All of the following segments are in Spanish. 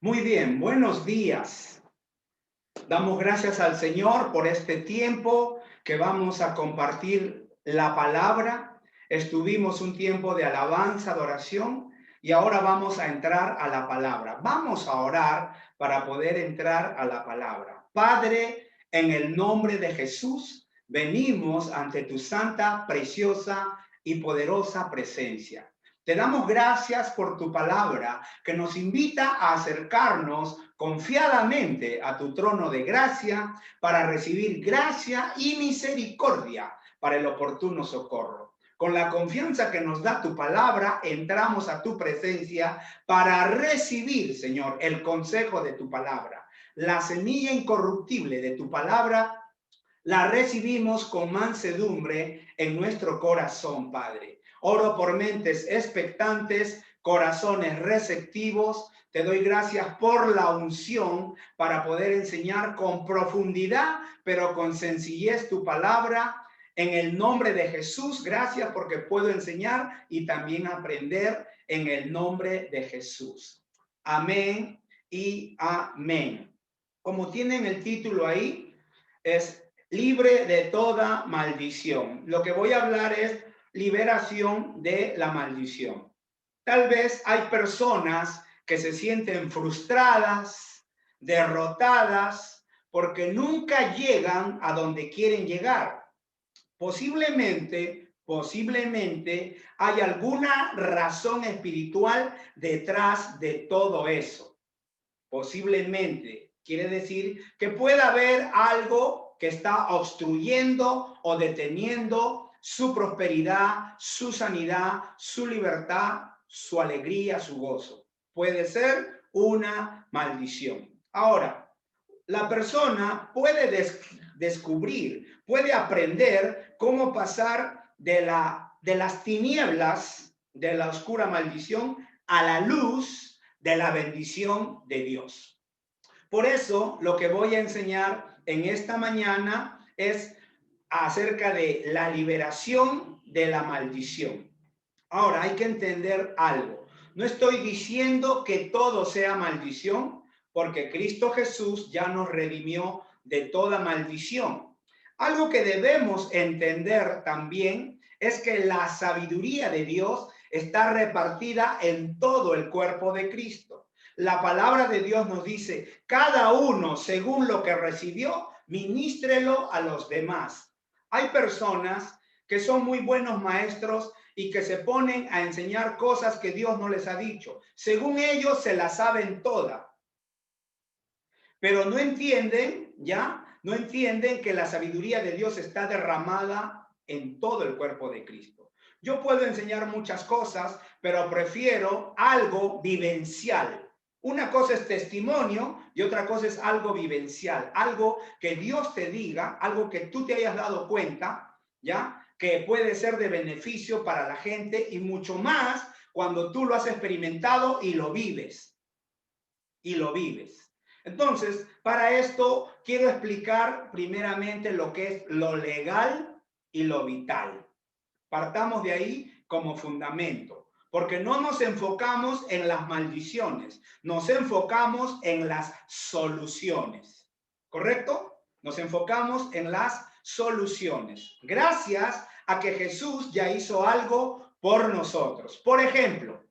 Muy bien, buenos días. Damos gracias al Señor por este tiempo que vamos a compartir la palabra. Estuvimos un tiempo de alabanza, adoración y ahora vamos a entrar a la palabra. Vamos a orar para poder entrar a la palabra. Padre, en el nombre de Jesús, venimos ante tu santa, preciosa y poderosa presencia. Te damos gracias por tu palabra que nos invita a acercarnos confiadamente a tu trono de gracia para recibir gracia y misericordia para el oportuno socorro. Con la confianza que nos da tu palabra, entramos a tu presencia para recibir, Señor, el consejo de tu palabra. La semilla incorruptible de tu palabra la recibimos con mansedumbre en nuestro corazón, Padre. Oro por mentes expectantes, corazones receptivos. Te doy gracias por la unción para poder enseñar con profundidad, pero con sencillez tu palabra. En el nombre de Jesús, gracias porque puedo enseñar y también aprender en el nombre de Jesús. Amén y amén. Como tienen el título ahí, es libre de toda maldición. Lo que voy a hablar es liberación de la maldición. Tal vez hay personas que se sienten frustradas, derrotadas, porque nunca llegan a donde quieren llegar. Posiblemente hay alguna razón espiritual detrás de todo eso. Posiblemente quiere decir que pueda haber algo que está obstruyendo o deteniendo su prosperidad, su sanidad, su libertad, su alegría, su gozo. Puede ser una maldición. Ahora, la persona puede descubrir, puede aprender cómo pasar de las tinieblas, de la oscura maldición, a la luz de la bendición de Dios. Por eso, lo que voy a enseñar en esta mañana es acerca de la liberación de la maldición. Ahora, hay que entender algo. No estoy diciendo que todo sea maldición, porque Cristo Jesús ya nos redimió de toda maldición. Algo que debemos entender también es que la sabiduría de Dios está repartida en todo el cuerpo de Cristo. La palabra de Dios nos dice, cada uno según lo que recibió, ministrelo a los demás. Hay personas que son muy buenos maestros y que se ponen a enseñar cosas que Dios no les ha dicho. Según ellos se las saben todas, pero no entienden, ¿ya? No entienden que la sabiduría de Dios está derramada en todo el cuerpo de Cristo. Yo puedo enseñar muchas cosas, pero prefiero algo vivencial. Una cosa es testimonio y otra cosa es algo vivencial, algo que Dios te diga, algo que tú te hayas dado cuenta, ¿ya? Que puede ser de beneficio para la gente y mucho más cuando tú lo has experimentado y lo vives. Y lo vives. Entonces, para esto quiero explicar primeramente lo que es lo legal y lo vital. Partamos de ahí como fundamento, porque no nos enfocamos en las maldiciones, nos enfocamos en las soluciones. ¿Correcto? Nos enfocamos en las soluciones. Gracias a que Jesús ya hizo algo por nosotros. Por ejemplo,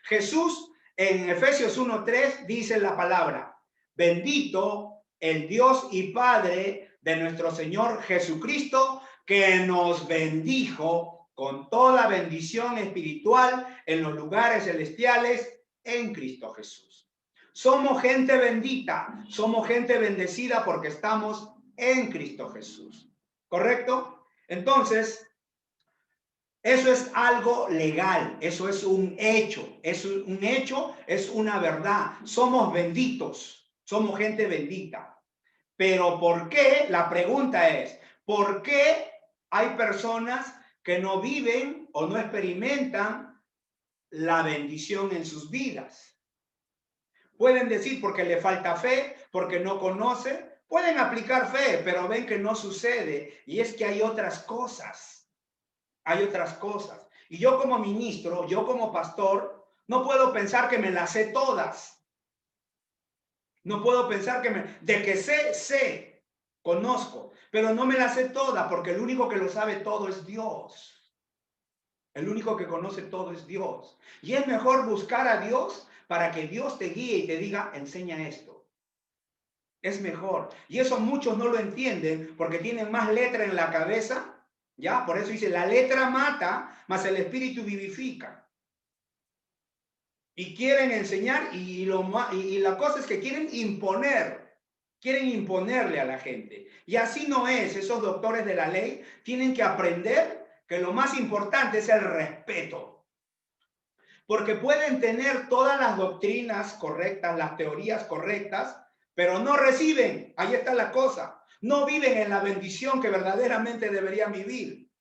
Jesús en Efesios 1:3 dice la palabra, bendito el Dios y Padre de nuestro Señor Jesucristo, que nos bendijo con toda bendición espiritual en los lugares celestiales en Cristo Jesús. Somos gente bendita, somos gente bendecida porque estamos en Cristo Jesús. ¿Correcto? Entonces, eso es algo legal, eso es un hecho, es una verdad. Somos benditos, somos gente bendita. Pero ¿por qué? La pregunta es, ¿por qué hay personas que no viven o no experimentan la bendición en sus vidas? Pueden decir porque le falta fe, porque no conoce, pueden aplicar fe, pero ven que no sucede. Y es que hay otras cosas. Hay otras cosas. Y yo como ministro, yo como pastor, no puedo pensar que me las sé todas. No puedo pensar de que sé, conozco, pero no me la sé toda, porque el único que lo sabe todo es Dios. El único que conoce todo es Dios. Y es mejor buscar a Dios para que Dios te guíe y te diga, enseña esto. Es mejor. Y eso muchos no lo entienden porque tienen más letra en la cabeza. ¿Ya? Por eso dice, la letra mata, mas el espíritu vivifica. Y quieren enseñar y la cosa es que quieren imponerle a la gente. Y así no es. Esos doctores de la ley tienen que aprender que lo más importante es el respeto. Porque pueden tener todas las doctrinas correctas, las teorías correctas, pero no reciben. Ahí está la cosa. No viven en la bendición que verdaderamente deberían vivir.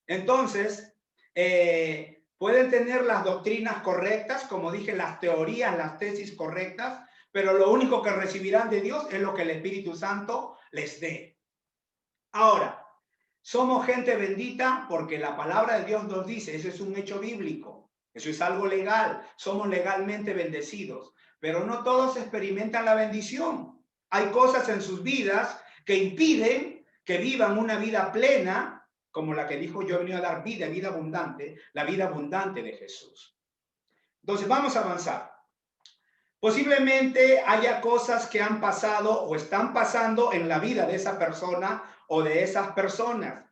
Entonces, pueden tener las doctrinas correctas, como dije, las teorías, las tesis correctas, pero lo único que recibirán de Dios es lo que el Espíritu Santo les dé. Ahora, somos gente bendita porque la palabra de Dios nos dice, eso es un hecho bíblico, eso es algo legal, somos legalmente bendecidos, pero no todos experimentan la bendición. Hay cosas en sus vidas que impiden que vivan una vida plena, como la que dijo, yo he venido a dar vida abundante, la vida abundante de Jesús. Entonces, vamos a avanzar. Posiblemente haya cosas que han pasado o están pasando en la vida de esa persona o de esas personas.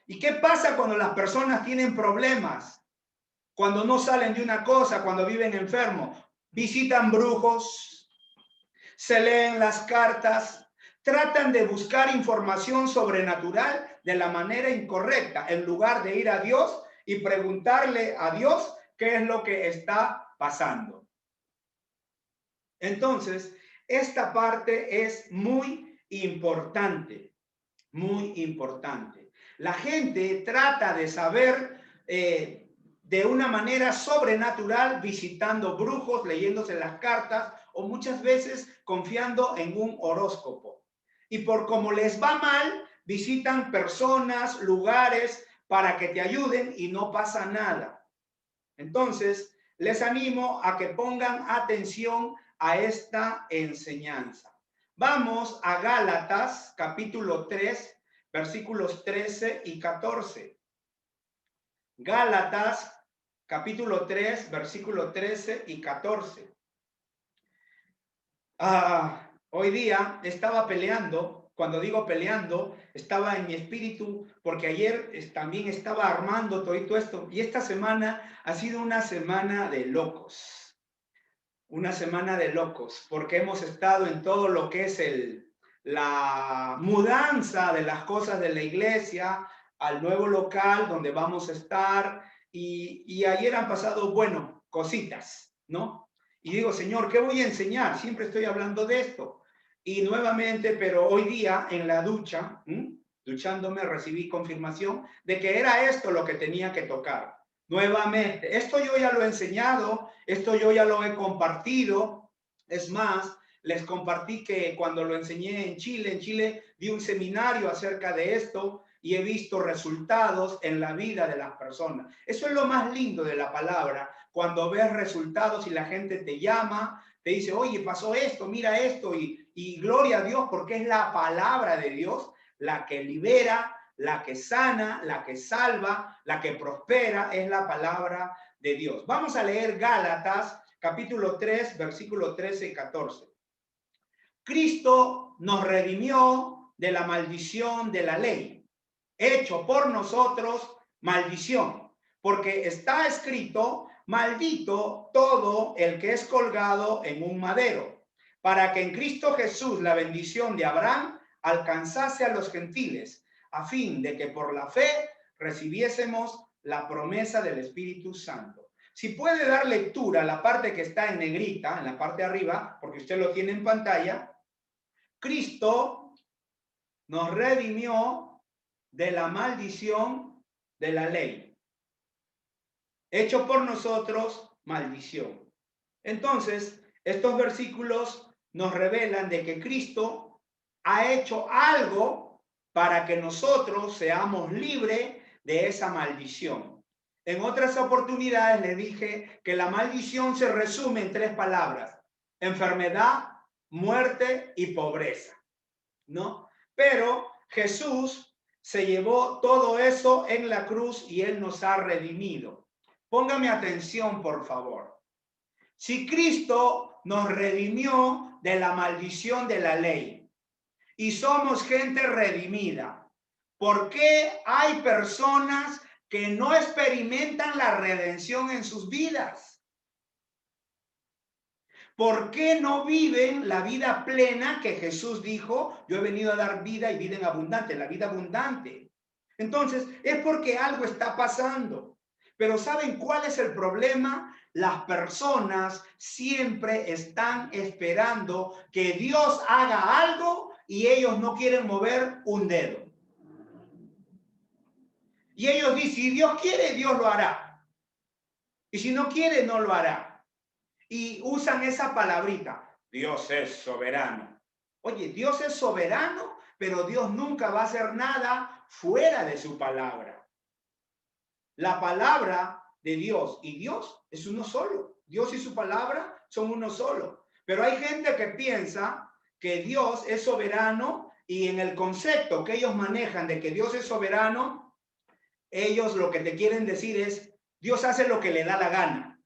¿Y qué pasa cuando las personas tienen problemas? Cuando no salen de una cosa, cuando viven enfermos, visitan brujos, se leen las cartas, tratan de buscar información sobrenatural de la manera incorrecta, en lugar de ir a Dios y preguntarle a Dios qué es lo que está pasando. Entonces, esta parte es muy importante, muy importante. La gente trata de saber de una manera sobrenatural visitando brujos, leyéndose las cartas o muchas veces confiando en un horóscopo. Y por como les va mal, visitan personas, lugares para que te ayuden y no pasa nada. Entonces, les animo a que pongan atención a esta enseñanza. Vamos a Gálatas, capítulo 3, versículos 13 y 14. Gálatas, capítulo 3, versículo 13 y 14. Hoy día estaba peleando. Cuando digo peleando, estaba en mi espíritu, porque ayer también estaba armando todo esto. Y esta semana ha sido una semana de locos. Una semana de locos, porque hemos estado en todo lo que es la mudanza de las cosas de la iglesia al nuevo local donde vamos a estar. Y ayer han pasado, bueno, cositas, ¿no? Y digo, Señor, ¿qué voy a enseñar? Siempre estoy hablando de esto. Y nuevamente, pero hoy día en la ducha, duchándome, recibí confirmación de que era esto lo que tenía que tocar. Nuevamente, esto yo ya lo he enseñado, esto yo ya lo he compartido. Es más, les compartí que cuando lo enseñé en Chile di un seminario acerca de esto y he visto resultados en la vida de las personas. Eso es lo más lindo de la palabra, cuando ves resultados y la gente te llama, te dice, oye, pasó esto, mira esto, y gloria a Dios, porque es la palabra de Dios la que libera, la que sana, la que salva, la que prospera, es la palabra de Dios. Vamos a leer Gálatas, capítulo 3, versículo 13 y 14. Cristo nos redimió de la maldición de la ley, hecho por nosotros maldición, porque está escrito, maldito todo el que es colgado en un madero, para que en Cristo Jesús la bendición de Abraham alcanzase a los gentiles, a fin de que por la fe recibiésemos la promesa del Espíritu Santo. Si puede dar lectura a la parte que está en negrita, en la parte de arriba, porque usted lo tiene en pantalla, Cristo nos redimió de la maldición de la ley, hecho por nosotros maldición. Entonces, estos versículos nos revelan de que Cristo ha hecho algo para que nosotros seamos libres de esa maldición. En otras oportunidades le dije que la maldición se resume en 3 palabras: enfermedad, muerte y pobreza, ¿no? Pero Jesús se llevó todo eso en la cruz y Él nos ha redimido. Póngame atención, por favor. Si Cristo nos redimió de la maldición de la ley y somos gente redimida, ¿por qué hay personas que no experimentan la redención en sus vidas? ¿Por qué no viven la vida plena que Jesús dijo? Yo he venido a dar vida y vida en abundante, la vida abundante. Entonces, es porque algo está pasando. Pero ¿saben cuál es el problema? Las personas siempre están esperando que Dios haga algo y ellos no quieren mover un dedo. Y ellos dicen, si Dios quiere, Dios lo hará. Y si no quiere, no lo hará. Y usan esa palabrita, Dios es soberano. Oye, Dios es soberano, pero Dios nunca va a hacer nada fuera de su palabra. La palabra de Dios y Dios es uno solo. Dios y su palabra son uno solo. Pero hay gente que piensa que Dios es soberano y en el concepto que ellos manejan de que Dios es soberano, ellos lo que te quieren decir es, Dios hace lo que le da la gana.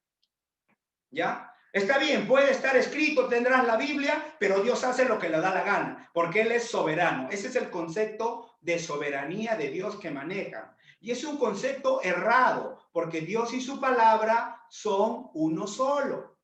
¿Ya? Está bien, puede estar escrito, tendrás la Biblia, pero Dios hace lo que le da la gana, porque Él es soberano. Ese es el concepto de soberanía de Dios que maneja. Y es un concepto errado, porque Dios y su palabra son uno solo.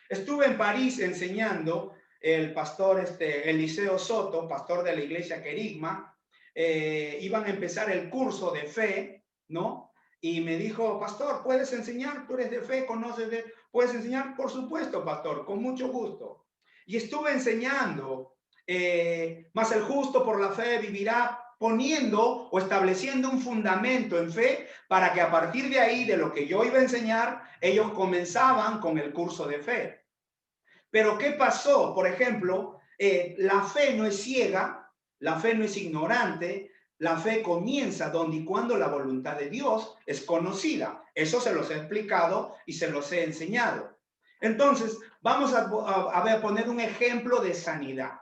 Estuve en París enseñando, el pastor Eliseo Soto, pastor de la iglesia Querigma, iban a empezar el curso de fe, ¿no? Y me dijo, pastor, ¿puedes enseñar? Tú eres de fe, conoces de... ¿Puedes enseñar? Por supuesto, pastor, con mucho gusto. Y estuve enseñando, más el justo por la fe vivirá, poniendo o estableciendo un fundamento en fe para que a partir de ahí, de lo que yo iba a enseñar, ellos comenzaban con el curso de fe. Pero ¿qué pasó? Por ejemplo, la fe no es ciega, la fe no es ignorante, la fe comienza donde y cuando la voluntad de Dios es conocida. Eso se los he explicado y se los he enseñado. Entonces, vamos a poner un ejemplo de sanidad.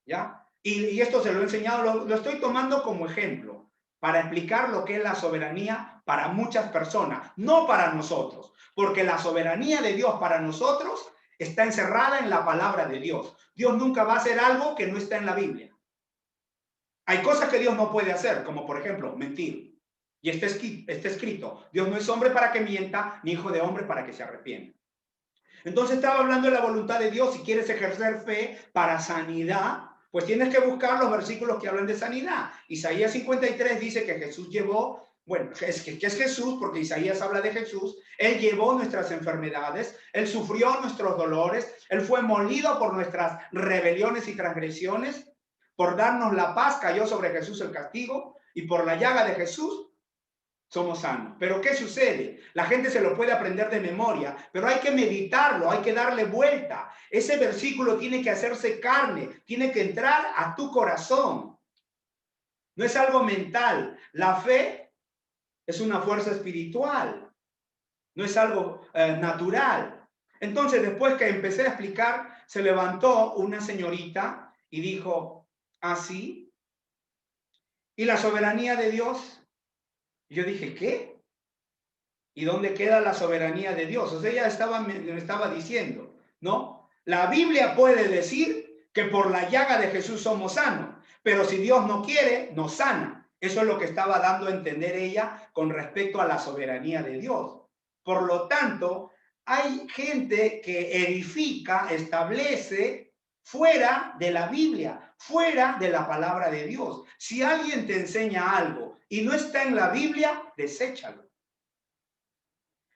¿Ya? Y esto se lo he enseñado, lo estoy tomando como ejemplo para explicar lo que es la soberanía para muchas personas, no para nosotros, porque la soberanía de Dios para nosotros está encerrada en la palabra de Dios. Dios nunca va a hacer algo que no está en la Biblia. Hay cosas que Dios no puede hacer, como por ejemplo, mentir. Y está escrito, Dios no es hombre para que mienta, ni hijo de hombre para que se arrepienta. Entonces estaba hablando de la voluntad de Dios. Si quieres ejercer fe para sanidad, pues tienes que buscar los versículos que hablan de sanidad. Isaías 53 dice que Jesús llevó, bueno, que es Jesús, porque Isaías habla de Jesús. Él llevó nuestras enfermedades, Él sufrió nuestros dolores, Él fue molido por nuestras rebeliones y transgresiones. Por darnos la paz cayó sobre Jesús el castigo, y por la llaga de Jesús somos sanos. Pero ¿qué sucede? La gente se lo puede aprender de memoria, pero hay que meditarlo, hay que darle vuelta. Ese versículo tiene que hacerse carne, tiene que entrar a tu corazón. No es algo mental. La fe es una fuerza espiritual, no es algo natural. Entonces, después que empecé a explicar, se levantó una señorita y dijo, ¿así? ¿Y la soberanía de Dios? Y yo dije, ¿qué? ¿Y dónde queda la soberanía de Dios? O sea, ella me estaba diciendo, ¿no? La Biblia puede decir que por la llaga de Jesús somos sanos, pero si Dios no quiere, nos sana. Eso es lo que estaba dando a entender ella con respecto a la soberanía de Dios. Por lo tanto, hay gente que edifica, establece fuera de la Biblia, fuera de la palabra de Dios. Si alguien te enseña algo y no está en la Biblia, deséchalo.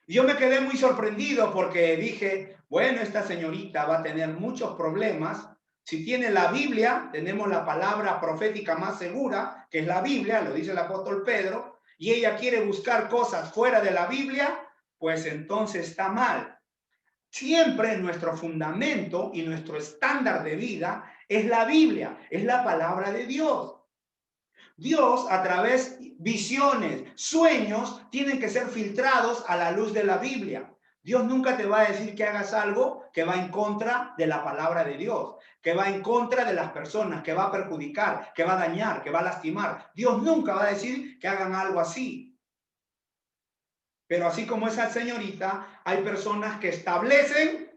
Yo me quedé muy sorprendido porque dije, bueno, esta señorita va a tener muchos problemas. Si tiene la Biblia, tenemos la palabra profética más segura, que es la Biblia, lo dice el apóstol Pedro, y ella quiere buscar cosas fuera de la Biblia, pues entonces está mal. Siempre nuestro fundamento y nuestro estándar de vida es la Biblia, es la palabra de Dios. Dios, a través visiones, sueños, tienen que ser filtrados a la luz de la Biblia. Dios nunca te va a decir que hagas algo que va en contra de la palabra de Dios, que va en contra de las personas, que va a perjudicar, que va a dañar, que va a lastimar. Dios nunca va a decir que hagan algo así. Pero así como esa señorita, hay personas que establecen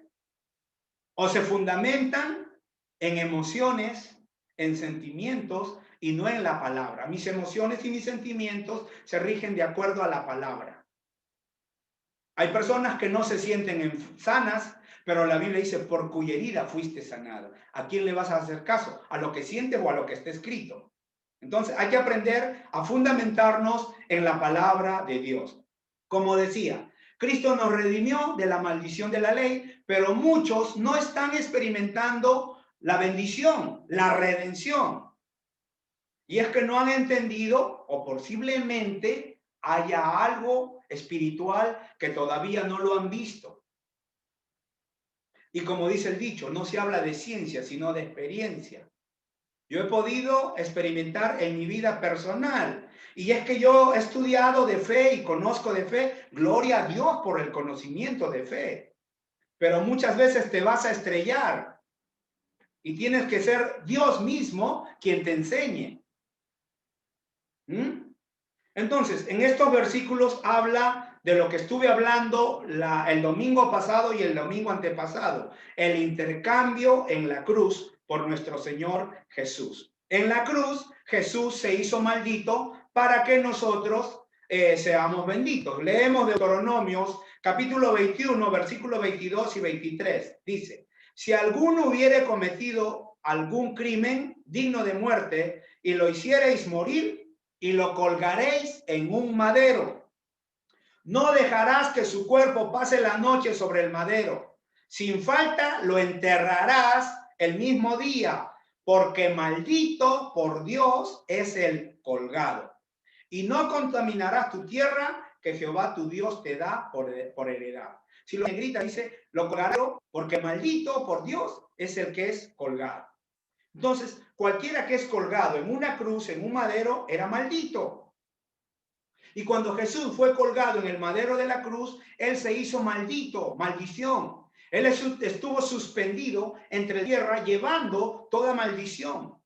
o se fundamentan en emociones, en sentimientos y no en la palabra. Mis emociones y mis sentimientos se rigen de acuerdo a la palabra. Hay personas que no se sienten sanas, pero la Biblia dice, por cuya herida fuiste sanado. ¿A quién le vas a hacer caso? ¿A lo que sientes o a lo que está escrito? Entonces hay que aprender a fundamentarnos en la palabra de Dios. Como decía, Cristo nos redimió de la maldición de la ley, pero muchos no están experimentando la bendición, la redención. Y es que no han entendido o posiblemente haya algo espiritual que todavía no lo han visto. Y como dice el dicho, no se habla de ciencia, sino de experiencia. Yo he podido experimentar en mi vida personal. Y es que yo he estudiado de fe y conozco de fe. Gloria a Dios por el conocimiento de fe. Pero muchas veces te vas a estrellar. Y tienes que ser Dios mismo quien te enseñe. Entonces, en estos versículos habla de lo que estuve hablando el domingo pasado y el domingo antepasado. El intercambio en la cruz por nuestro Señor Jesús. En la cruz, Jesús se hizo maldito para que nosotros seamos benditos. Leemos Deuteronomios capítulo 21, versículos 22 y 23. Dice, si alguno hubiere cometido algún crimen digno de muerte y lo hiciereis morir, y lo colgaréis en un madero. No dejarás que su cuerpo pase la noche sobre el madero. Sin falta lo enterrarás el mismo día, porque maldito por Dios es el colgado. Y no contaminarás tu tierra que Jehová tu Dios te da por heredad. Si lo grita, dice, lo colgará porque maldito por Dios es el que es colgado. Entonces, cualquiera que es colgado en una cruz, en un madero, era maldito. Y cuando Jesús fue colgado en el madero de la cruz, él se hizo maldito, maldición. Él estuvo suspendido entre tierra, llevando toda maldición.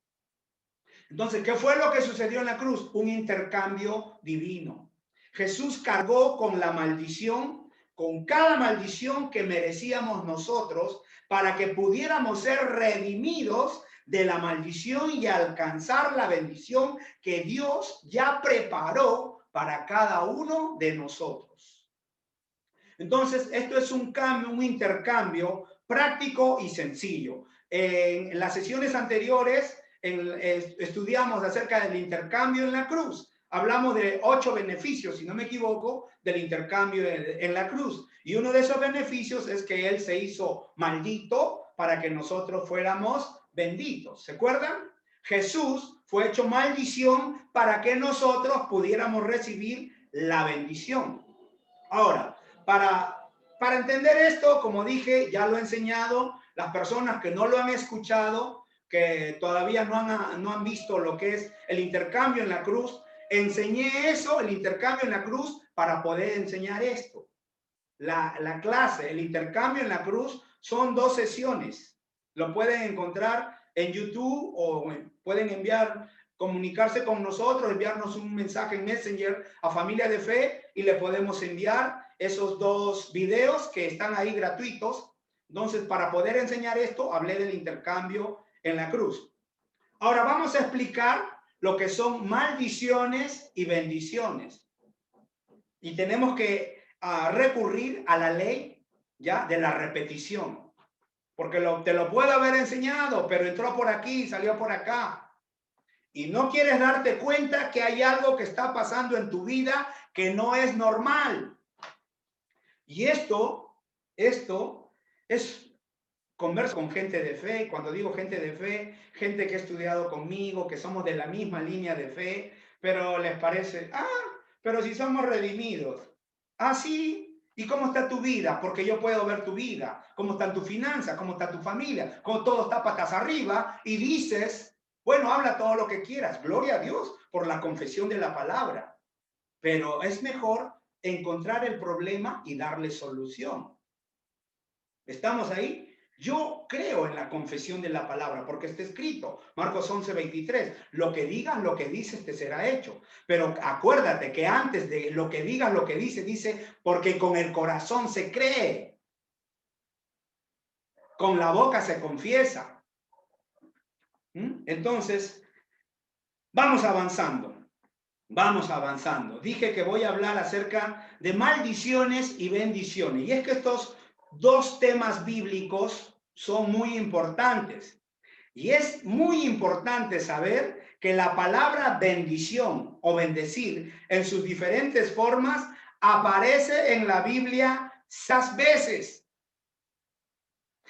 Entonces, ¿qué fue lo que sucedió en la cruz? Un intercambio divino. Jesús cargó con la maldición, con cada maldición que merecíamos nosotros, para que pudiéramos ser redimidos de la maldición y alcanzar la bendición que Dios ya preparó para cada uno de nosotros. Entonces, esto es un cambio, un intercambio práctico y sencillo. En las sesiones anteriores estudiamos acerca del intercambio en la cruz. Hablamos de 8 beneficios, si no me equivoco, del intercambio en la cruz. Y uno de esos beneficios es que Él se hizo maldito para que nosotros fuéramos benditos. ¿Se acuerdan? Jesús fue hecho maldición para que nosotros pudiéramos recibir la bendición. Ahora, para entender esto, como dije, ya lo he enseñado, las personas que no lo han escuchado, que todavía no han visto lo que es el intercambio en la cruz, enseñé eso, el intercambio en la cruz, para poder enseñar esto. La clase, el intercambio en la cruz, son 2 sesiones. Lo pueden encontrar en YouTube o pueden comunicarse con nosotros, enviarnos un mensaje en Messenger a Familia de Fe y le podemos enviar esos 2 videos que están ahí gratuitos. Entonces, para poder enseñar esto, hablé del intercambio en la cruz. Ahora vamos a explicar lo que son maldiciones y bendiciones. Y tenemos que recurrir a la ley ya de la repetición. Porque te lo puedo haber enseñado, pero entró por aquí, salió por acá. Y no quieres darte cuenta que hay algo que está pasando en tu vida que no es normal. Y esto es converso con gente de fe. Cuando digo gente de fe, gente que ha estudiado conmigo, que somos de la misma línea de fe, pero les parece, pero si somos redimidos. Sí. ¿Y cómo está tu vida? Porque yo puedo ver tu vida. ¿Cómo están tus finanzas? ¿Cómo está tu familia? ¿Cómo todo está patas arriba? Y dices, bueno, habla todo lo que quieras. Gloria a Dios por la confesión de la palabra. Pero es mejor encontrar el problema y darle solución. ¿Estamos ahí? Yo creo en la confesión de la palabra, porque está escrito, Marcos 11:23, lo que digas, lo que dices, te será hecho. Pero acuérdate que antes de lo que digas, lo que dice, porque con el corazón se cree, con la boca se confiesa. Entonces, vamos avanzando. Vamos avanzando. Dije que voy a hablar acerca de maldiciones y bendiciones. Y es que estos dos temas bíblicos son muy importantes. Y es muy importante saber que la palabra bendición o bendecir en sus diferentes formas aparece en la Biblia 6 veces.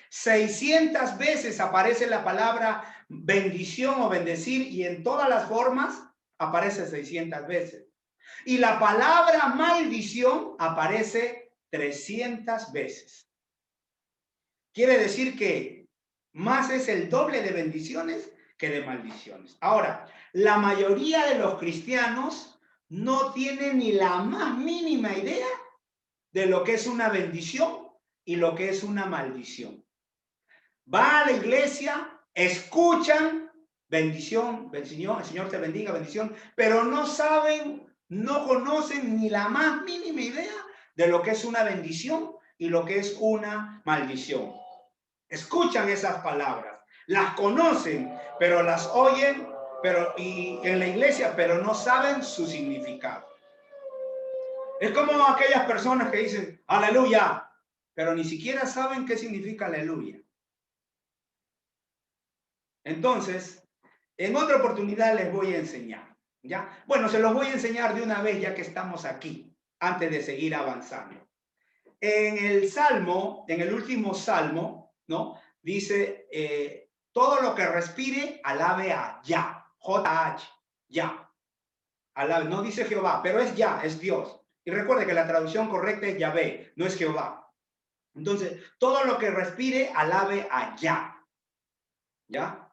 600 veces aparece la palabra bendición o bendecir y en todas las formas aparece 600 veces. Y la palabra maldición aparece 300 veces. Quiere decir que más es el doble de bendiciones que de maldiciones. Ahora, la mayoría de los cristianos no tienen ni la más mínima idea de lo que es una bendición y lo que es una maldición. Va a la iglesia, escuchan bendición, el Señor te bendiga, bendición, pero no saben, no conocen ni la más mínima idea de lo que es una bendición y lo que es una maldición. Escuchan esas palabras, las conocen, pero las oyen, y en la iglesia, pero no saben su significado. Es como aquellas personas que dicen aleluya, pero ni siquiera saben qué significa aleluya. Entonces, en otra oportunidad les voy a enseñar, ¿ya? Bueno, se los voy a enseñar de una vez ya que estamos aquí, antes de seguir avanzando. En el Salmo, en el último Salmo, ¿no? Dice, todo lo que respire, alabe a Yah, J-H, Yah. Alabe, no dice Jehová, pero es Yah, es Dios. Y recuerde que la traducción correcta es Yahvé, no es Jehová. Entonces, todo lo que respire, alabe a Yah, ¿ya?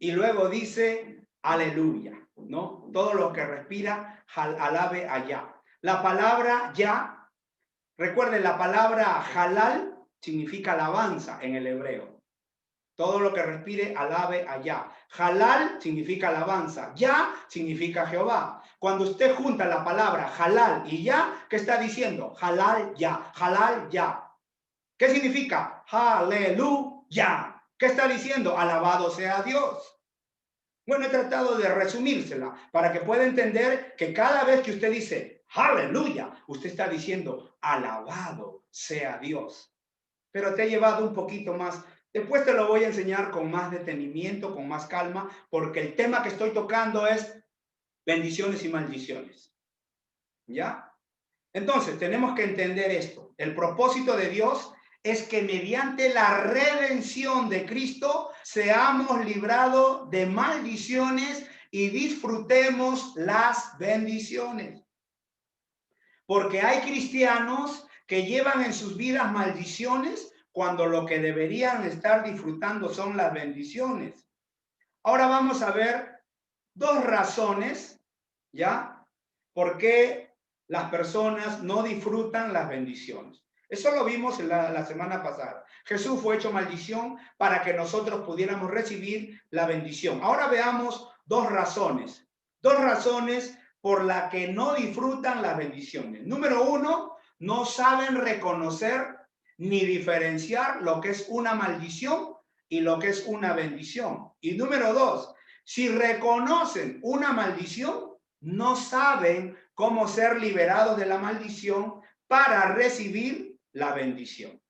Y luego dice, aleluya, ¿no? Todo lo que respira, alabe a Yah. La palabra Yah, recuerden, la palabra halal significa alabanza en el hebreo. Todo lo que respire, alabe a Yah. Halal significa alabanza. Yah significa Jehová. Cuando usted junta la palabra halal y Yah, ¿qué está diciendo? Halal Yah, halal Yah. ¿Qué significa? Aleluya. ¿Qué está diciendo? Alabado sea Dios. Bueno, he tratado de resumírsela para que pueda entender que cada vez que usted dice aleluya, usted está diciendo alabado sea Dios. Pero te he llevado un poquito más. Después te lo voy a enseñar con más detenimiento, con más calma, porque el tema que estoy tocando es bendiciones y maldiciones. ¿Ya? Entonces, tenemos que entender esto. El propósito de Dios es que mediante la redención de Cristo seamos librados de maldiciones y disfrutemos las bendiciones. Porque hay cristianos que llevan en sus vidas maldiciones cuando lo que deberían estar disfrutando son las bendiciones. Ahora vamos a ver dos razones, ¿ya? ¿Por qué las personas no disfrutan las bendiciones? Eso lo vimos la semana pasada. Jesús fue hecho maldición para que nosotros pudiéramos recibir la bendición. Ahora veamos dos razones por las que no disfrutan las bendiciones. Número uno, no saben reconocer ni diferenciar lo que es una maldición y lo que es una bendición. Y número dos, si reconocen una maldición, no saben cómo ser liberados de la maldición para recibir la bendición.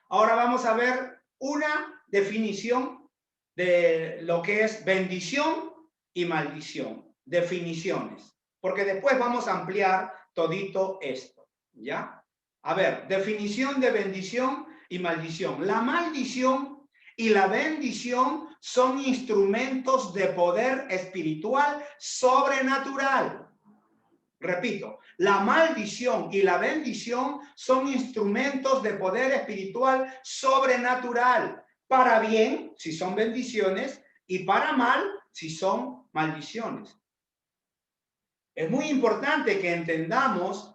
Ahora vamos a ver una definición de lo que es bendición y maldición. Definiciones. Porque después vamos a ampliar todito esto. ¿Ya? A ver, definición de bendición y maldición. La maldición y la bendición son instrumentos de poder espiritual sobrenatural. Repito, la maldición y la bendición son instrumentos de poder espiritual sobrenatural. Para bien, si son bendiciones, y para mal, si son maldiciones. Es muy importante que entendamos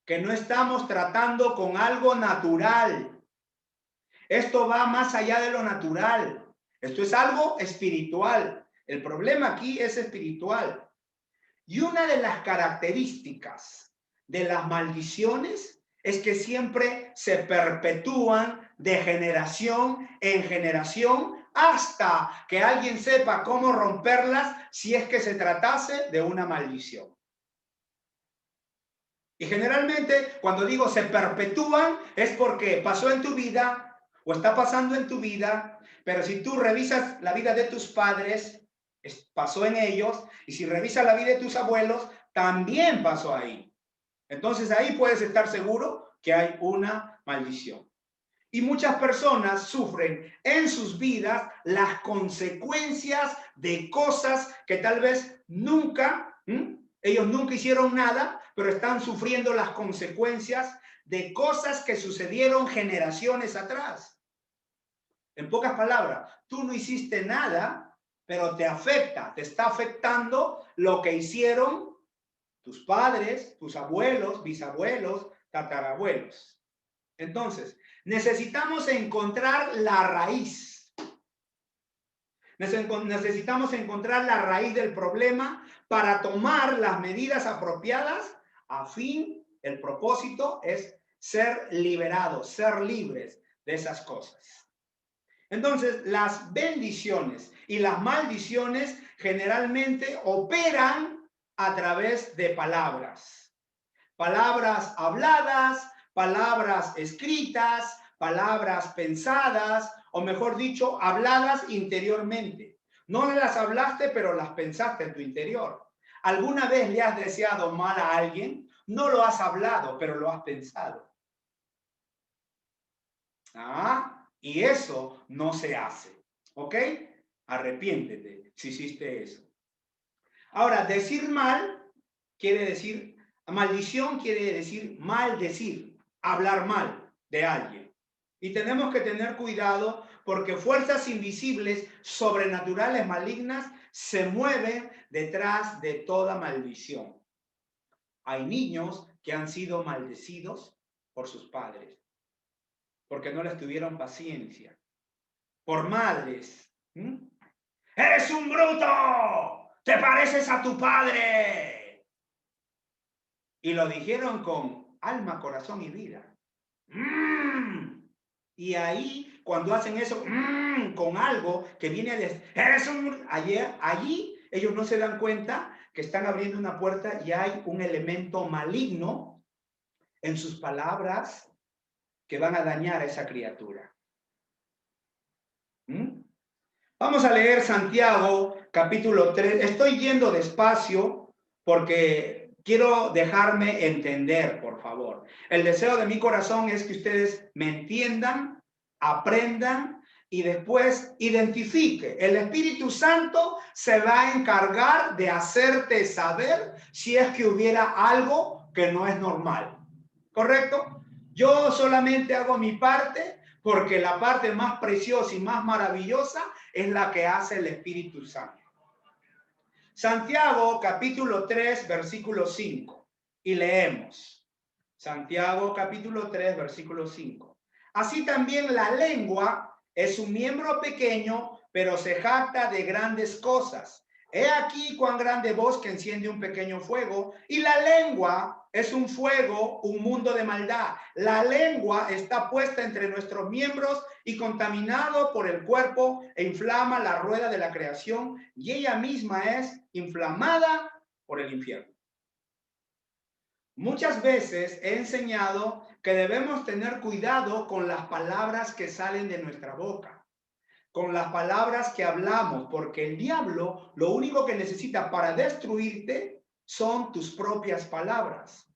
que no estamos tratando con algo natural. Esto va más allá de lo natural. Esto es algo espiritual. El problema aquí es espiritual. Y una de las características de las maldiciones es que siempre se perpetúan de generación en generación hasta que alguien sepa cómo romperlas si es que se tratase de una maldición. Y generalmente cuando digo se perpetúan es porque pasó en tu vida o está pasando en tu vida, pero si tú revisas la vida de tus padres, pasó en ellos, y si revisas la vida de tus abuelos, también pasó ahí. Entonces ahí puedes estar seguro que hay una maldición. Y muchas personas sufren en sus vidas las consecuencias de cosas que tal vez nunca, ellos nunca hicieron nada, pero están sufriendo las consecuencias de cosas que sucedieron generaciones atrás. En pocas palabras, tú no hiciste nada, pero te afecta, te está afectando lo que hicieron tus padres, tus abuelos, bisabuelos, tatarabuelos. Entonces, necesitamos encontrar la raíz. Necesitamos encontrar la raíz del problema para tomar las medidas apropiadas a fin, el propósito es ser liberados, ser libres de esas cosas. Entonces, las bendiciones y las maldiciones generalmente operan a través de palabras. Palabras habladas, palabras escritas, palabras pensadas, o mejor dicho, habladas interiormente. No las hablaste, pero las pensaste en tu interior. ¿Alguna vez le has deseado mal a alguien? No lo has hablado, pero lo has pensado. Y eso no se hace. ¿Ok? Arrepiéntete si hiciste eso. Ahora, decir mal quiere decir, maldición quiere decir maldecir, hablar mal de alguien. Y tenemos que tener cuidado porque fuerzas invisibles, sobrenaturales, malignas, se mueven detrás de toda maldición. Hay niños que han sido maldecidos por sus padres, porque no les tuvieron paciencia. Por madres. ¡Eres un bruto! ¡Te pareces a tu padre! Y lo dijeron con alma, corazón y vida. Y ahí, cuando hacen eso con algo que viene de... ¡Eres un... Allí ellos no se dan cuenta que están abriendo una puerta y hay un elemento maligno en sus palabras que van a dañar a esa criatura. Vamos a leer Santiago, capítulo 3. Estoy yendo despacio porque quiero dejarme entender, por favor. El deseo de mi corazón es que ustedes me entiendan, aprendan y después identifique. El Espíritu Santo se va a encargar de hacerte saber si es que hubiera algo que no es normal. ¿Correcto? Yo solamente hago mi parte porque la parte más preciosa y más maravillosa es la que hace el Espíritu Santo. Santiago capítulo 3 versículo 5 y leemos. Santiago capítulo 3 versículo 5. Así también la lengua es un miembro pequeño, pero se jacta de grandes cosas. He aquí cuán grande bosque enciende un pequeño fuego, y la lengua es un fuego, un mundo de maldad. La lengua está puesta entre nuestros miembros y contaminado por el cuerpo e inflama la rueda de la creación, y ella misma es inflamada por el infierno. Muchas veces he enseñado que debemos tener cuidado con las palabras que salen de nuestra boca, con las palabras que hablamos, porque el diablo lo único que necesita para destruirte son tus propias palabras.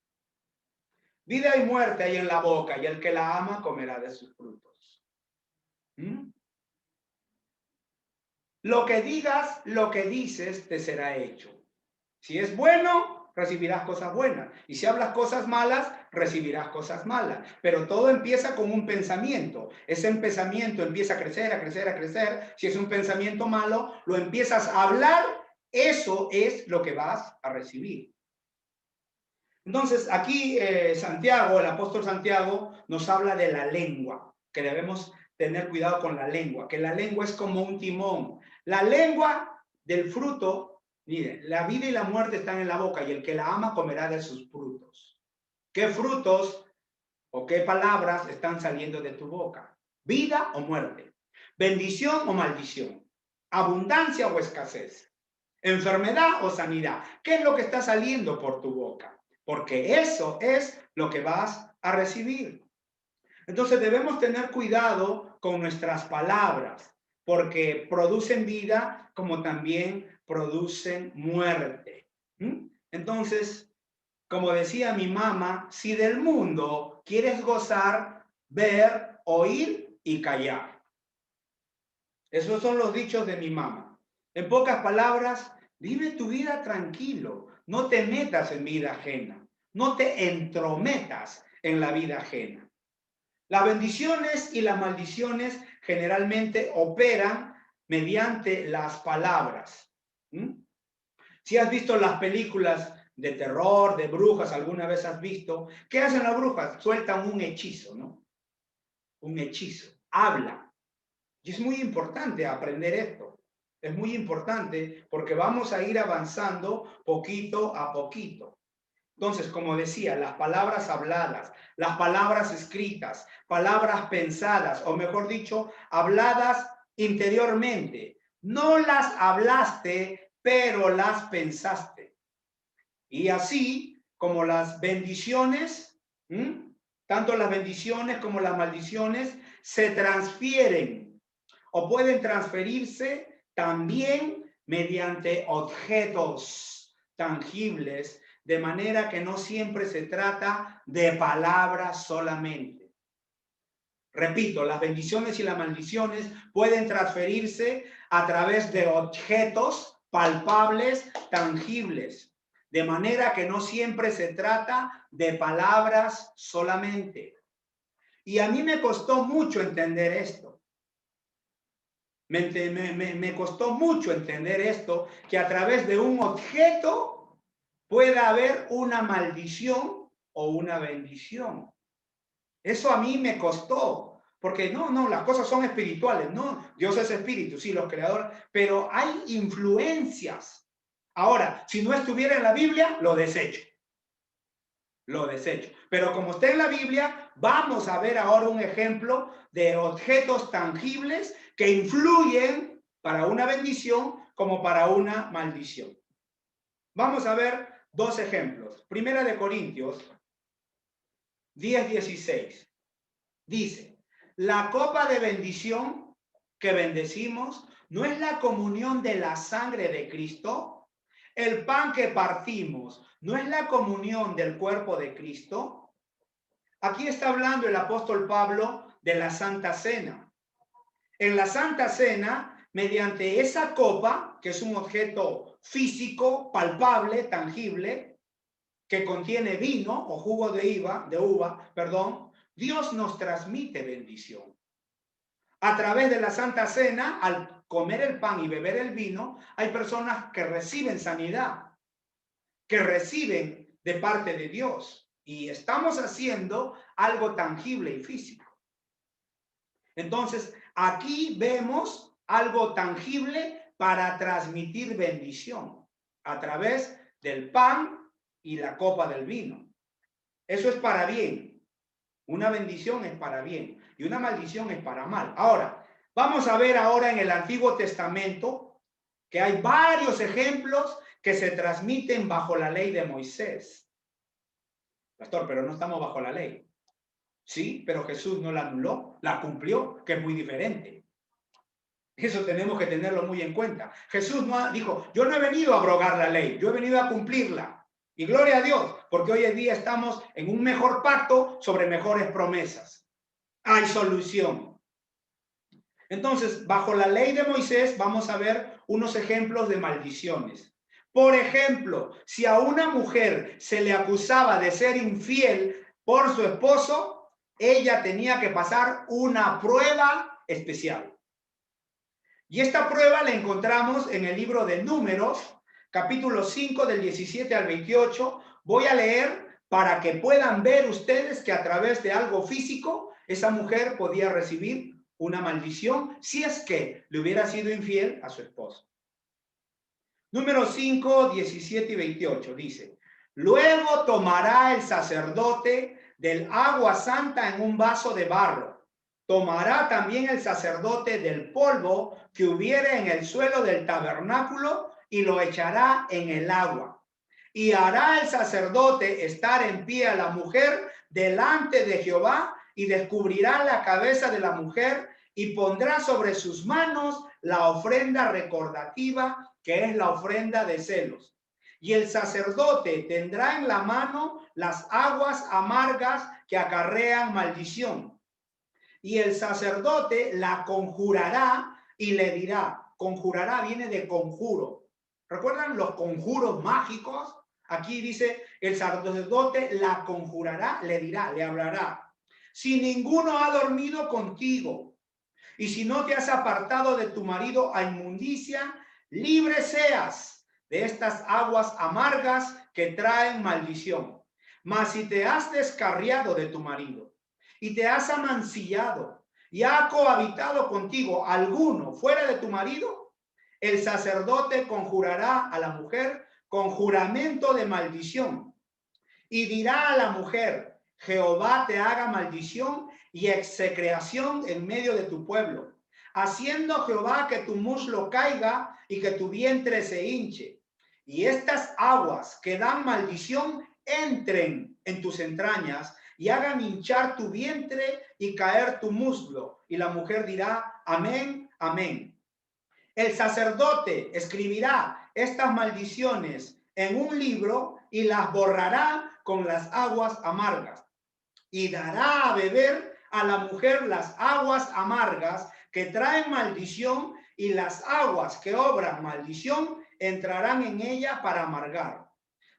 Vida y muerte hay en la boca, y el que la ama comerá de sus frutos. Lo que digas, lo que dices, te será hecho. Si es bueno, recibirás cosas buenas. Y si hablas cosas malas, recibirás cosas malas. Pero todo empieza con un pensamiento. Ese pensamiento empieza a crecer, a crecer, a crecer. Si es un pensamiento malo, lo empiezas a hablar. Eso es lo que vas a recibir. Entonces, aquí Santiago, el apóstol Santiago, nos habla de la lengua, que debemos tener cuidado con la lengua, que la lengua es como un timón. La lengua del fruto, miren, la vida y la muerte están en la boca y el que la ama comerá de sus frutos. ¿Qué frutos o qué palabras están saliendo de tu boca? ¿Vida o muerte? ¿Bendición o maldición? ¿Abundancia o escasez? ¿Enfermedad o sanidad? ¿Qué es lo que está saliendo por tu boca? Porque eso es lo que vas a recibir. Entonces debemos tener cuidado con nuestras palabras, porque producen vida como también producen muerte. Entonces, como decía mi mamá, si del mundo quieres gozar, ver, oír y callar. Esos son los dichos de mi mamá. En pocas palabras, vive tu vida tranquilo. No te metas en vida ajena. No te entrometas en la vida ajena. Las bendiciones y las maldiciones generalmente operan mediante las palabras. Si has visto las películas de terror, de brujas, alguna vez has visto, ¿qué hacen las brujas? Sueltan un hechizo, ¿no? Un hechizo, hablan. Y es muy importante aprender esto. Es muy importante porque vamos a ir avanzando poquito a poquito. Entonces, como decía, las palabras habladas, las palabras escritas, palabras pensadas, o mejor dicho, habladas interiormente. No las hablaste, pero las pensaste. Y así como las bendiciones, tanto las bendiciones como las maldiciones se transfieren o pueden transferirse también mediante objetos tangibles, de manera que no siempre se trata de palabras solamente. Repito, las bendiciones y las maldiciones pueden transferirse a través de objetos palpables, tangibles, de manera que no siempre se trata de palabras solamente. Y a mí me costó mucho entender esto. Me costó mucho entender esto, que a través de un objeto pueda haber una maldición o una bendición. Eso a mí me costó, porque no, las cosas son espirituales, no, Dios es espíritu, sí, los creadores, pero hay influencias. Ahora, si no estuviera en la Biblia, lo desecho. Lo desecho. Pero como está en la Biblia, vamos a ver ahora un ejemplo de objetos tangibles que influyen para una bendición como para una maldición. Vamos a ver dos ejemplos. Primera de Corintios 10:16. Dice, la copa de bendición que bendecimos no es la comunión de la sangre de Cristo. El pan que partimos no es la comunión del cuerpo de Cristo. Aquí está hablando el apóstol Pablo de la Santa Cena. En la Santa Cena, mediante esa copa, que es un objeto físico, palpable, tangible, que contiene vino o jugo de uva, Dios nos transmite bendición. A través de la Santa Cena, al comer el pan y beber el vino, hay personas que reciben sanidad, que reciben de parte de Dios. Y estamos haciendo algo tangible y físico. Entonces, aquí vemos algo tangible para transmitir bendición a través del pan y la copa del vino. Eso es para bien. Una bendición es para bien y una maldición es para mal. Ahora, vamos a ver ahora en el Antiguo Testamento que hay varios ejemplos que se transmiten bajo la ley de Moisés. Pastor, pero no estamos bajo la ley. Sí, pero Jesús no la anuló, la cumplió, que es muy diferente. Eso tenemos que tenerlo muy en cuenta. Jesús no dijo, yo no he venido a abrogar la ley, yo he venido a cumplirla. Y gloria a Dios, porque hoy en día estamos en un mejor pacto sobre mejores promesas. Hay solución. Entonces, bajo la ley de Moisés vamos a ver unos ejemplos de maldiciones. Por ejemplo, si a una mujer se le acusaba de ser infiel por su esposo, ella tenía que pasar una prueba especial. Y esta prueba la encontramos en el libro de Números, capítulo 5, del 17 al 28. Voy a leer para que puedan ver ustedes que a través de algo físico, esa mujer podía recibir una maldición si es que le hubiera sido infiel a su esposo. Número 5, 17 y 28 dice: luego tomará el sacerdote del agua santa en un vaso de barro. Tomará también el sacerdote del polvo que hubiere en el suelo del tabernáculo y lo echará en el agua. Y hará el sacerdote estar en pie a la mujer delante de Jehová y descubrirá la cabeza de la mujer y pondrá sobre sus manos la ofrenda recordativa, que es la ofrenda de celos. Y el sacerdote tendrá en la mano las aguas amargas que acarrean maldición. Y el sacerdote la conjurará y le dirá, conjurará viene de conjuro. ¿Recuerdan los conjuros mágicos? Aquí dice, el sacerdote la conjurará, le dirá, le hablará. Si ninguno ha dormido contigo, y si no te has apartado de tu marido a inmundicia, libre seas de estas aguas amargas que traen maldición. Mas si te has descarriado de tu marido y te has amancillado y ha cohabitado contigo alguno fuera de tu marido, el sacerdote conjurará a la mujer con juramento de maldición y dirá a la mujer: Jehová te haga maldición y execración en medio de tu pueblo, haciendo Jehová que tu muslo caiga y que tu vientre se hinche. Y estas aguas que dan maldición entren en tus entrañas y hagan hinchar tu vientre y caer tu muslo. Y la mujer dirá: amén, amén. El sacerdote escribirá estas maldiciones en un libro y las borrará con las aguas amargas. Y dará a beber a la mujer las aguas amargas que traen maldición, y las aguas que obran maldición entrarán en ella para amargar.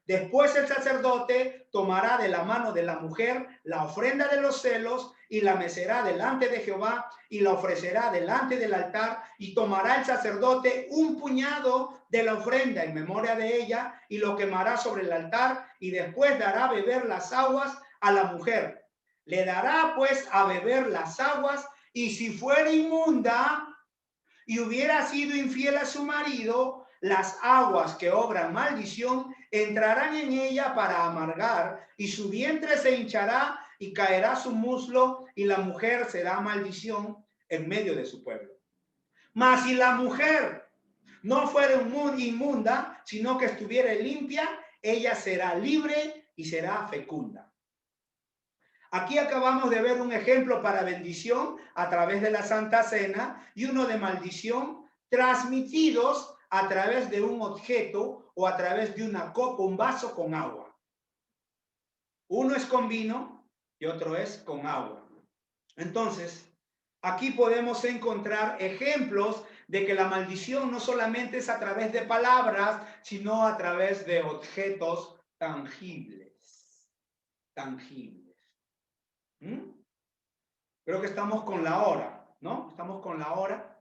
Después el sacerdote tomará de la mano de la mujer la ofrenda de los celos y la mecerá delante de Jehová y la ofrecerá delante del altar, y tomará el sacerdote un puñado de la ofrenda en memoria de ella y lo quemará sobre el altar, y después dará a beber las aguas a la mujer. Le dará pues a beber las aguas, y si fuera inmunda y hubiera sido infiel a su marido, las aguas que obran maldición entrarán en ella para amargar, y su vientre se hinchará y caerá su muslo, y la mujer será maldición en medio de su pueblo. Mas si la mujer no fuera inmunda, sino que estuviera limpia, ella será libre y será fecunda. Aquí acabamos de ver un ejemplo para bendición a través de la Santa Cena y uno de maldición transmitidos a través de un objeto o a través de una copa, un vaso con agua. Uno es con vino y otro es con agua. Entonces, aquí podemos encontrar ejemplos de que la maldición no solamente es a través de palabras, sino a través de objetos tangibles. Creo que estamos con la hora, ¿no? Estamos con la hora.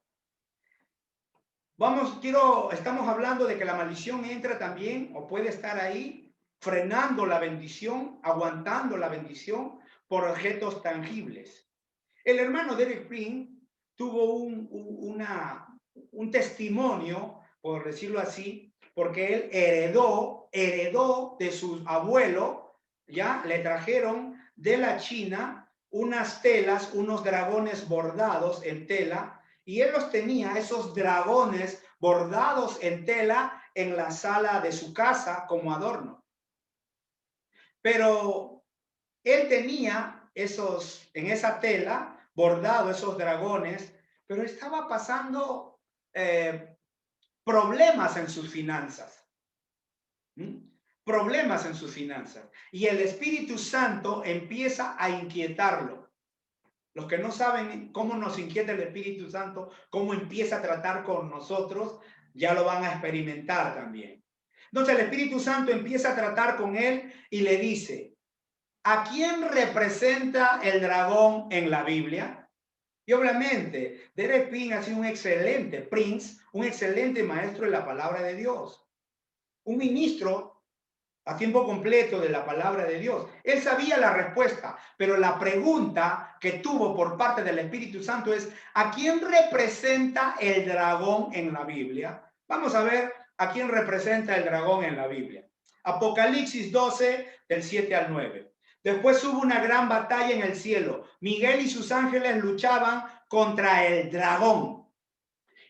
Estamos hablando de que la maldición entra también o puede estar ahí frenando la bendición, aguantando la bendición por objetos tangibles. El hermano Derek Prince tuvo un testimonio, por decirlo así, porque él heredó de su abuelo, ya le trajeron de la China unas telas, unos dragones bordados en tela, y él los tenía, esos dragones bordados en tela, en la sala de su casa como adorno. Pero él tenía en esa tela bordado esos dragones, pero estaba pasando problemas en sus finanzas. Problemas en sus finanzas. Y el Espíritu Santo empieza a inquietarlo. Los que no saben cómo nos inquieta el Espíritu Santo, cómo empieza a tratar con nosotros, ya lo van a experimentar también. Entonces el Espíritu Santo empieza a tratar con él y le dice: ¿a quién representa el dragón en la Biblia? Y obviamente, Derek Prince ha sido un excelente maestro en la palabra de Dios. Un ministro a tiempo completo de la palabra de Dios. Él sabía la respuesta, pero la pregunta que tuvo por parte del Espíritu Santo es: ¿a quién representa el dragón en la Biblia? Vamos a ver a quién representa el dragón en la Biblia. Apocalipsis 12, del 7 al 9. Después hubo una gran batalla en el cielo. Miguel y sus ángeles luchaban contra el dragón.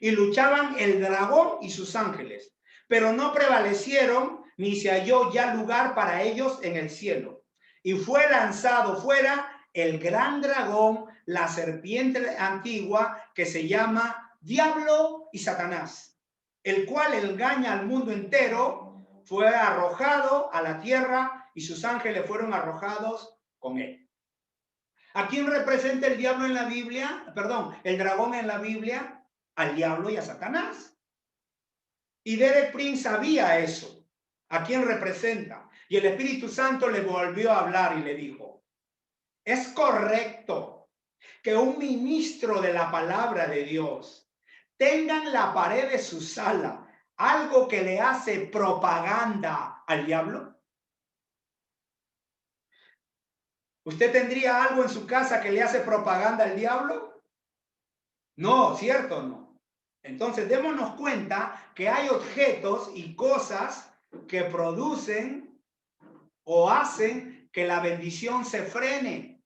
Y luchaban el dragón y sus ángeles, pero no prevalecieron, ni se halló ya lugar para ellos en el cielo. Y fue lanzado fuera el gran dragón, la serpiente antigua, que se llama Diablo y Satanás, el cual engaña al mundo entero. Fue arrojado a la tierra y sus ángeles fueron arrojados con él. ¿A quién representa el diablo en la Biblia? Perdón, el dragón en la Biblia. Al diablo y a Satanás. Y Derek Prince sabía eso. ¿A quién representa? Y el Espíritu Santo le volvió a hablar y le dijo: es correcto que un ministro de la palabra de Dios tenga en la pared de su sala algo que le hace propaganda al diablo. ¿Usted tendría algo en su casa que le hace propaganda al diablo? No, ¿cierto? No. Entonces, démonos cuenta que hay objetos y cosas que producen o hacen que la bendición se frene.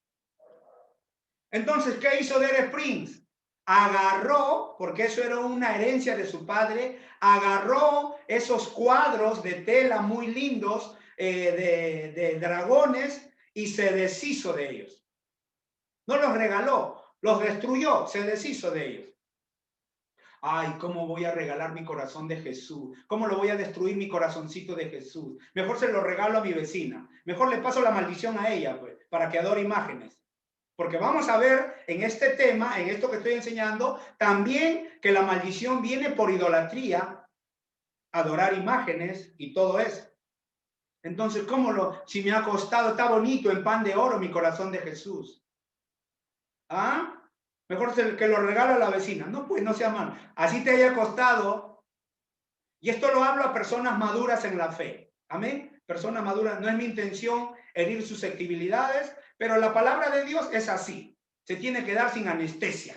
Entonces, ¿qué hizo Derek Prince? Agarró, porque eso era una herencia de su padre, agarró esos cuadros de tela muy lindos de dragones y se deshizo de ellos. No los regaló, los destruyó, se deshizo de ellos. Ay, ¿cómo voy a regalar mi corazón de Jesús? ¿Cómo lo voy a destruir mi corazoncito de Jesús? Mejor se lo regalo a mi vecina. Mejor le paso la maldición a ella, pues, para que adore imágenes. Porque vamos a ver en este tema, en esto que estoy enseñando, también que la maldición viene por idolatría, adorar imágenes y todo eso. Entonces, si me ha costado, está bonito en pan de oro mi corazón de Jesús? ¿Ah? Mejor que lo regalo a la vecina. No, pues no sea mal. Así te haya costado. Y esto lo hablo a personas maduras en la fe. Amén. Personas maduras. No es mi intención herir susceptibilidades, pero la palabra de Dios es así. Se tiene que dar sin anestesia.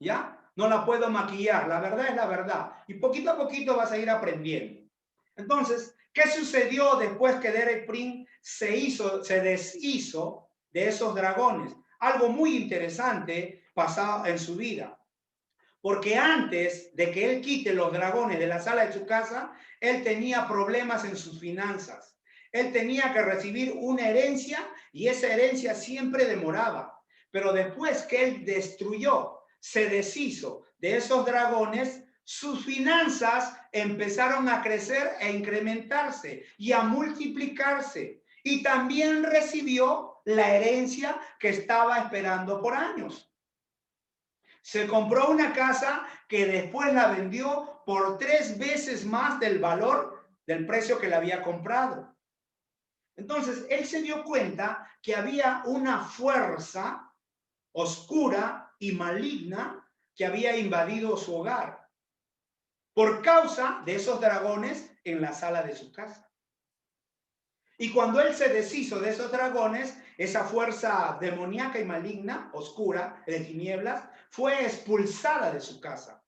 ¿Ya? No la puedo maquillar. La verdad es la verdad. Y poquito a poquito vas a ir aprendiendo. Entonces, ¿qué sucedió después que Derek Prince se deshizo de esos dragones? Algo muy interesante pasado en su vida. Porque antes de que él quite los dragones de la sala de su casa, él tenía problemas en sus finanzas. Él tenía que recibir una herencia y esa herencia siempre demoraba. Pero después que él destruyó, se deshizo de esos dragones, sus finanzas empezaron a crecer e incrementarse y a multiplicarse. Y también recibió la herencia que estaba esperando por años. Se compró una casa que después la vendió por 3 veces más del valor del precio que la había comprado. Entonces, él se dio cuenta que había una fuerza oscura y maligna que había invadido su hogar por causa de esos dragones en la sala de su casa. Y cuando él se deshizo de esos dragones, esa fuerza demoníaca y maligna, oscura, de tinieblas, fue expulsada de su casa.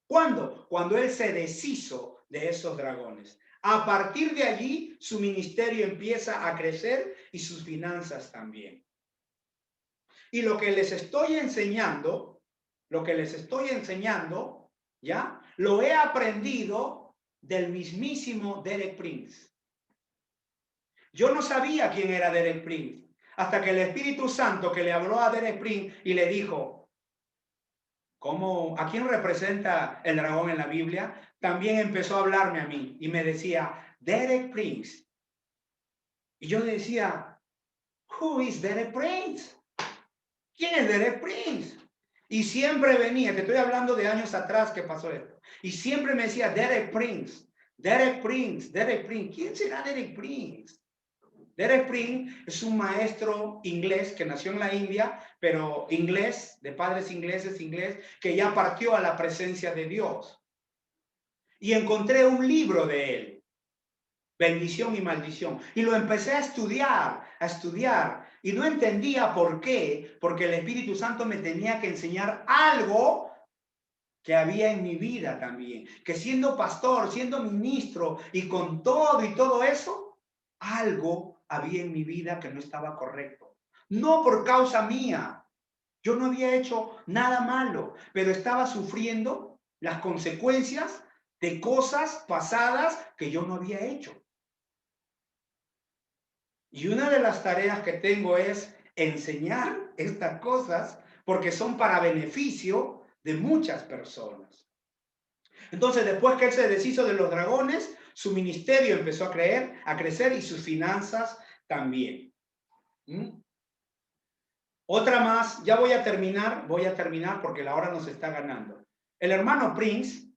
¿Cuándo? Cuando él se deshizo de esos dragones. A partir de allí, su ministerio empieza a crecer y sus finanzas también. Y lo que les estoy enseñando, ¿ya? Lo he aprendido del mismísimo Derek Prince. Yo no sabía quién era Derek Prince, hasta que el Espíritu Santo que le habló a Derek Prince y le dijo, ¿a quién representa el dragón en la Biblia? También empezó a hablarme a mí y me decía, Derek Prince. Y yo le decía, who is Derek Prince? ¿Quién es Derek Prince? Y siempre venía, te estoy hablando de años atrás que pasó esto, y siempre me decía, Derek Prince, Derek Prince, Derek Prince. ¿Quién será Derek Prince? Derek Prince es un maestro inglés que nació en la India, pero inglés, de padres ingleses, que ya partió a la presencia de Dios. Y encontré un libro de él. bendición y maldición. Y lo empecé a estudiar. Y no entendía por qué, porque el Espíritu Santo me tenía que enseñar algo que había en mi vida también. Que siendo pastor, siendo ministro y con todo y todo eso, algo había en mi vida que no estaba correcto. No por causa mía. Yo no había hecho nada malo, pero estaba sufriendo las consecuencias de cosas pasadas que yo no había hecho. Y una de las tareas que tengo es enseñar estas cosas porque son para beneficio de muchas personas. Entonces, después que él se deshizo de los dragones, su ministerio empezó a crecer y sus finanzas también. Otra más, ya voy a terminar porque la hora nos está ganando. El hermano Prince,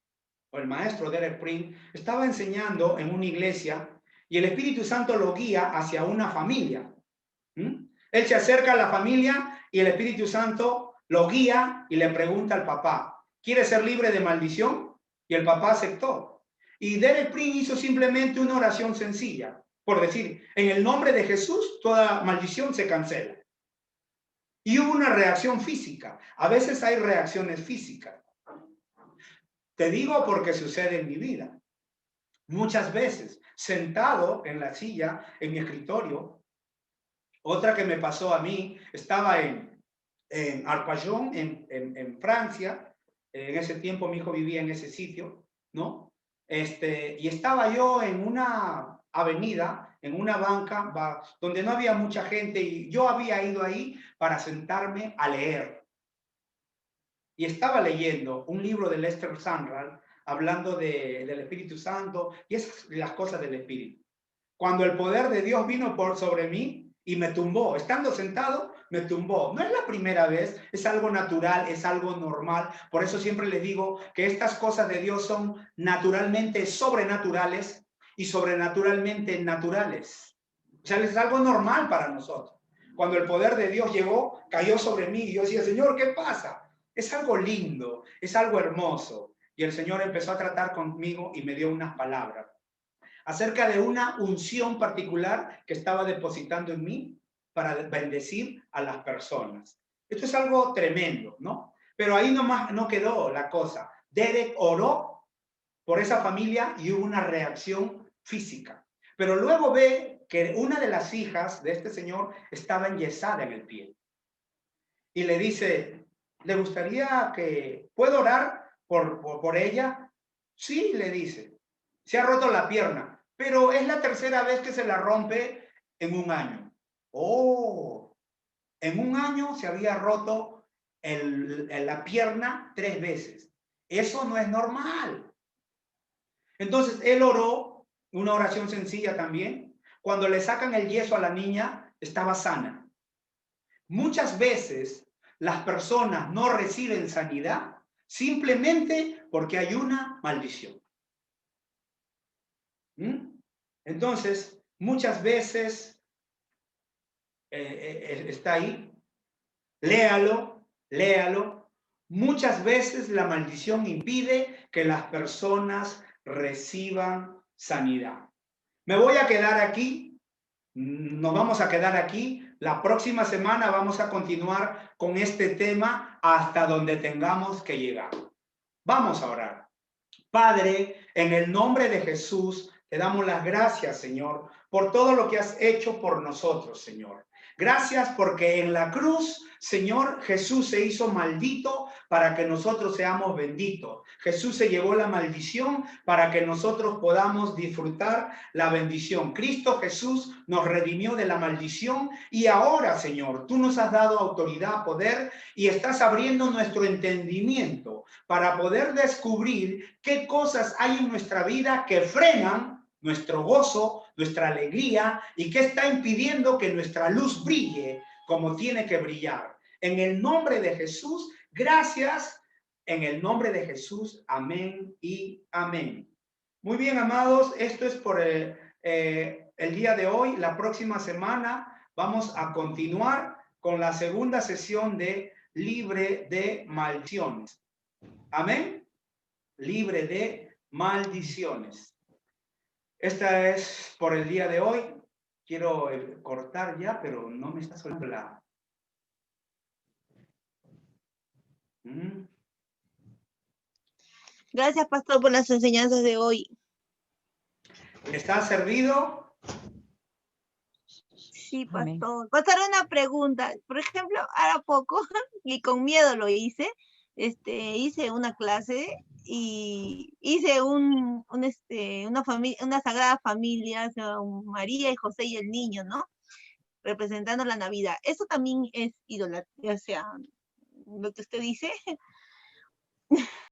o el maestro Derek Prince, estaba enseñando en una iglesia y el Espíritu Santo lo guía hacia una familia. Él se acerca a la familia y el Espíritu Santo lo guía y le pregunta al papá, ¿quiere ser libre de maldición? Y el papá aceptó. Y Derek Prince hizo simplemente una oración sencilla, por decir, en el nombre de Jesús, toda maldición se cancela. Y hubo una reacción física. A veces hay reacciones físicas. Te digo porque sucede en mi vida. Muchas veces, sentado en la silla, en mi escritorio, otra que me pasó a mí, estaba en Arpajon, en Francia. En ese tiempo mi hijo vivía en ese sitio, ¿no? Y estaba yo en una avenida, en una banca, donde no había mucha gente y yo había ido ahí para sentarme a leer. Y estaba leyendo un libro de Lester Sumrall hablando del Espíritu Santo y esas las cosas del Espíritu. Cuando el poder de Dios vino sobre mí y me tumbó, estando sentado, me tumbó. No es la primera vez, es algo natural, es algo normal. Por eso siempre les digo que estas cosas de Dios son naturalmente sobrenaturales y sobrenaturalmente naturales. O sea, es algo normal para nosotros. Cuando el poder de Dios llegó, cayó sobre mí y yo decía, Señor, ¿qué pasa? Es algo lindo, es algo hermoso. Y el Señor empezó a tratar conmigo y me dio unas palabras acerca de una unción particular que estaba depositando en mí para bendecir a las personas. Esto es algo tremendo, ¿no? Pero ahí nomás no quedó la cosa. Derek oró por esa familia y hubo una reacción física. Pero luego ve que una de las hijas de este señor estaba enyesada en el pie. Y le dice, ¿le gustaría que puedo orar por ella? Sí, le dice. Se ha roto la pierna, pero es la tercera vez que se la rompe en un año. Oh, en un año se había roto la pierna 3 veces. Eso no es normal. Entonces él oró, una oración sencilla también. Cuando le sacan el yeso a la niña, estaba sana. Muchas veces las personas no reciben sanidad simplemente porque hay una maldición. Entonces, muchas veces está ahí, léalo. Muchas veces la maldición impide que las personas reciban sanidad. Me voy a quedar aquí, nos vamos a quedar aquí. La próxima semana vamos a continuar con este tema hasta donde tengamos que llegar. Vamos a orar. Padre, en el nombre de Jesús, te damos las gracias, Señor, por todo lo que has hecho por nosotros, Señor. Gracias porque en la cruz, Señor, Jesús se hizo maldito para que nosotros seamos benditos. Jesús se llevó la maldición para que nosotros podamos disfrutar la bendición. Cristo Jesús nos redimió de la maldición y ahora, Señor, tú nos has dado autoridad, poder y estás abriendo nuestro entendimiento para poder descubrir qué cosas hay en nuestra vida que frenan nuestro gozo, nuestra alegría y que está impidiendo que nuestra luz brille como tiene que brillar. En el nombre de Jesús, gracias. En el nombre de Jesús, amén y amén. Muy bien, amados, esto es por el día de hoy. La próxima semana vamos a continuar con la segunda sesión de Libre de Maldiciones. Amén. Libre de maldiciones. Esta es por el día de hoy. Quiero cortar ya, pero no me está sonando la... Gracias, pastor, por las enseñanzas de hoy. ¿Está servido? Sí, Amén. pastor. Pastor, una pregunta. Por ejemplo, ahora poco, y con miedo lo hice, hice una clase y hice una sagrada familia, o sea, María y José y el niño, ¿no? Representando la Navidad. Eso también es idolatría, o sea, lo que usted dice.